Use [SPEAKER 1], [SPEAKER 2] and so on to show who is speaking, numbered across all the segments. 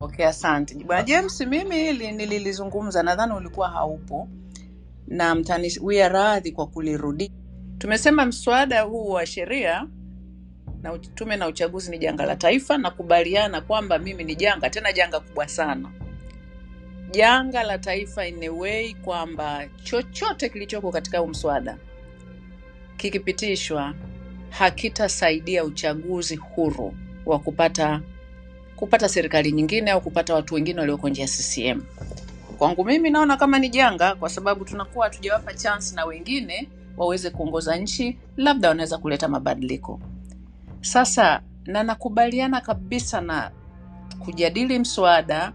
[SPEAKER 1] Okay, asante. Bwana James, mimi hili nililizungumza, nadhani ulikuwa haupo na mtaniwia radhi kwa kulirudi. Tumesema mswada huu wa sheria na tume na uchaguzi ni janga la taifa, na kubaliana kwamba mimi ni janga, tena janga kubwa sana, janga la taifa in a way kwamba chochote kilichoko katika huu mswada kikipitishwa hakitasaidia uchaguzi huru wa kupata serikali nyingine au kupata watu wengine walioko nje ya CCM. Kwangu mimi naona kama ni janga, kwa sababu tunakuwa hatujawapa chance na wengine waweze kuongoza nchi, labda wanaweza kuleta mabadiliko. Sasa na nakubaliana kabisa na kujadili mswada,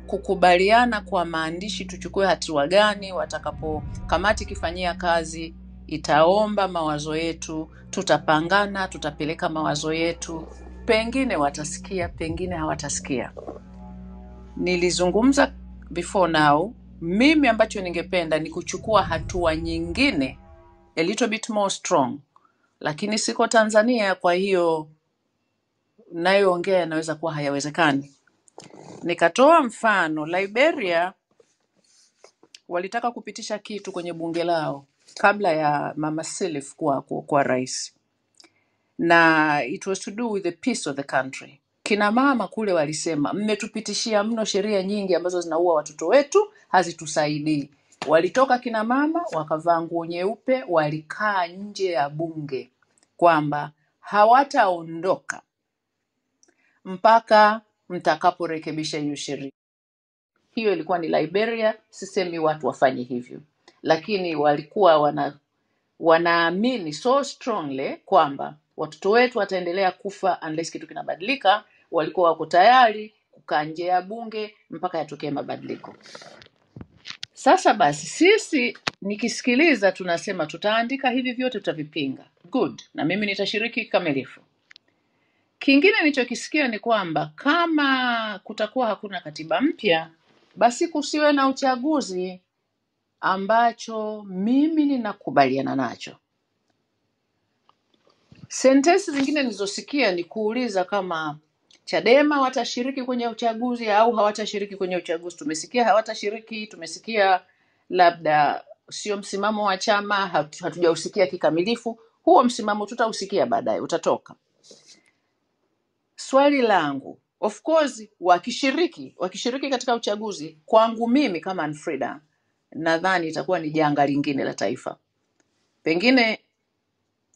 [SPEAKER 1] kukubaliana kwa maandishi tuchukue hatua gani watakapo kamati kifanyia kazi, itaomba mawazo yetu, tutapangana, tutapeleka mawazo yetu, pengine watasikia, pengine hawatasikia. Nilizungumza before now, mimi ambacho ningependa ni kuchukua hatua nyingine a little bit more strong, lakini siko Tanzania, kwa hiyo nayoongea naweza kuwa hayawezekani. Nikatoa mfano, Liberia walitaka kupitisha kitu kwenye bunge lao kabla ya Mama Sirleaf kuwa rais, na it was to do with the peace of the country. Kina mama kule walisema, mmetupitishia mno sheria nyingi ambazo zinaua watoto wetu, hazitusaidii. Walitoka kina mama wakavaa nguo nyeupe, walikaa nje ya bunge kwamba hawataondoka mpaka mtakaporekebisha hiyo sheria. Hiyo ilikuwa ni Liberia, sisemi watu wafanye hivyo, lakini walikuwa wanaamini so strongly kwamba watoto wetu wataendelea kufa unless kitu kinabadilika. Walikuwa wako tayari kukaa nje ya bunge mpaka yatokee mabadiliko. Sasa basi sisi nikisikiliza tunasema tutaandika hivi vyote, tutavipinga. Good. Na mimi nitashiriki kikamilifu. Kingine nilichokisikia ni kwamba kama kutakuwa hakuna katiba mpya, basi kusiwe na uchaguzi, ambacho mimi ninakubaliana nacho. Sentensi zingine nilizosikia ni kuuliza kama Chadema watashiriki kwenye uchaguzi au hawatashiriki kwenye uchaguzi. Tumesikia hawatashiriki, tumesikia labda sio msimamo wa chama, hatujausikia kikamilifu. Huo msimamo tutausikia baadaye, utatoka. Swali langu, of course wakishiriki katika uchaguzi, kwangu mimi kama Anfrida, nadhani itakuwa ni janga lingine la taifa. Pengine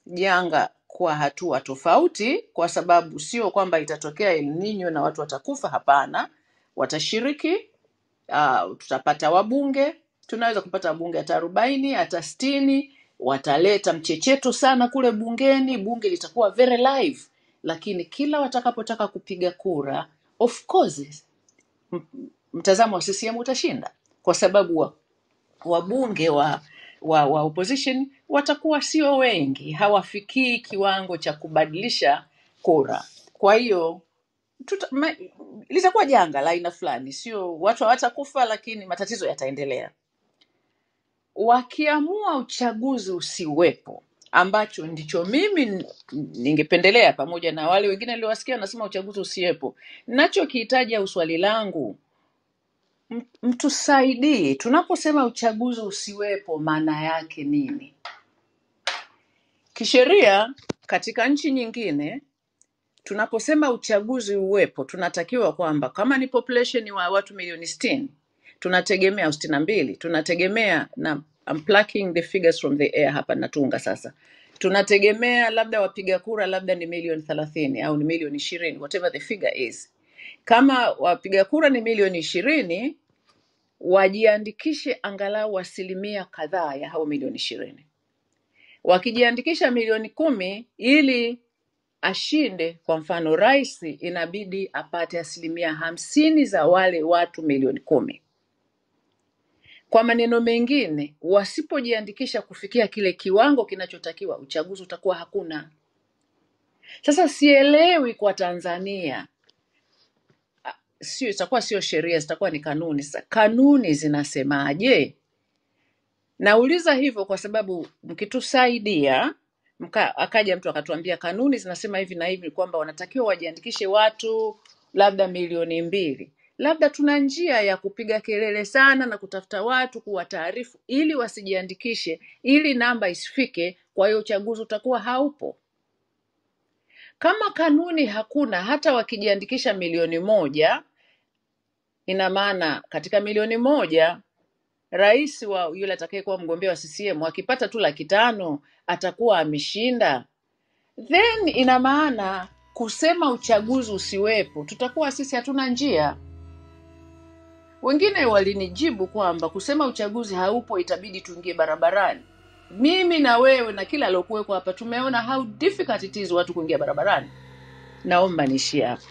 [SPEAKER 1] janga kwa hatua tofauti, kwa sababu sio kwamba itatokea El Nino na watu watakufa, hapana. Watashiriki, tutapata wabunge, tunaweza kupata wabunge hata 40, hata 60, wataleta mchecheto sana kule bungeni, bunge litakuwa very live. Lakini kila watakapotaka kupiga kura, of course mtazamo wa CCM utashinda, kwa sababu wabunge wa opposition watakuwa sio wengi, hawafikii kiwango cha kubadilisha kura. Kwa hiyo litakuwa janga la aina fulani, sio watu hawatakufa, lakini matatizo yataendelea. Wakiamua uchaguzi usiwepo, ambacho ndicho mimi ningependelea, pamoja na wale wengine niliowasikia nasema uchaguzi usiwepo, ninachokihitaji au swali langu, mtusaidie. Tunaposema uchaguzi usiwepo, maana yake nini? Kisheria katika nchi nyingine, tunaposema uchaguzi uwepo, tunatakiwa kwamba kama ni population wa watu milioni 60, tunategemea 62, tunategemea, na I'm plucking the figures from the air hapa natunga sasa, tunategemea labda wapiga kura labda ni milioni 30 au ni milioni 20, whatever the figure is. Kama wapiga kura ni milioni 20, wajiandikishe angalau 10% kadhaa ya hao milioni 20. Wakijiandikisha milioni 10, ili ashinde, kwa mfano rais inabidi apate 50% za wale watu milioni 10. Kwa maneno mengine, wasipojiandikisha kufikia kile kiwango kinachotakiwa, uchaguzi utakuwa hakuna. Sasa sielewi kwa Tanzania, itakuwa sio sheria, zitakuwa ni kanuni. Sasa kanuni zinasemaje? Nauliza hivyo kwa sababu mkitusaidia, akaja mtu akatuambia kanuni zinasema hivi na hivi, kwamba wanatakiwa wajiandikishe watu labda milioni 2, labda tuna njia ya kupiga kelele sana na kutafuta watu kuwataarifu ili wasijiandikishe, ili namba isifike, kwa hiyo uchaguzi utakuwa haupo. Kama kanuni hakuna, hata wakijiandikisha 1,000,000, ina maana katika 1,000,000 rais wa yule atakayekuwa mgombea wa CCM akipata tu 500,000 atakuwa ameshinda. Then ina maana kusema uchaguzi usiwepo, tutakuwa sisi hatuna njia. Wengine walinijibu kwamba kusema uchaguzi haupo itabidi tuingie barabarani. Mimi na wewe na kila alokuweko hapa tumeona how difficult it is watu kuingia barabarani. Naomba niishie hapo.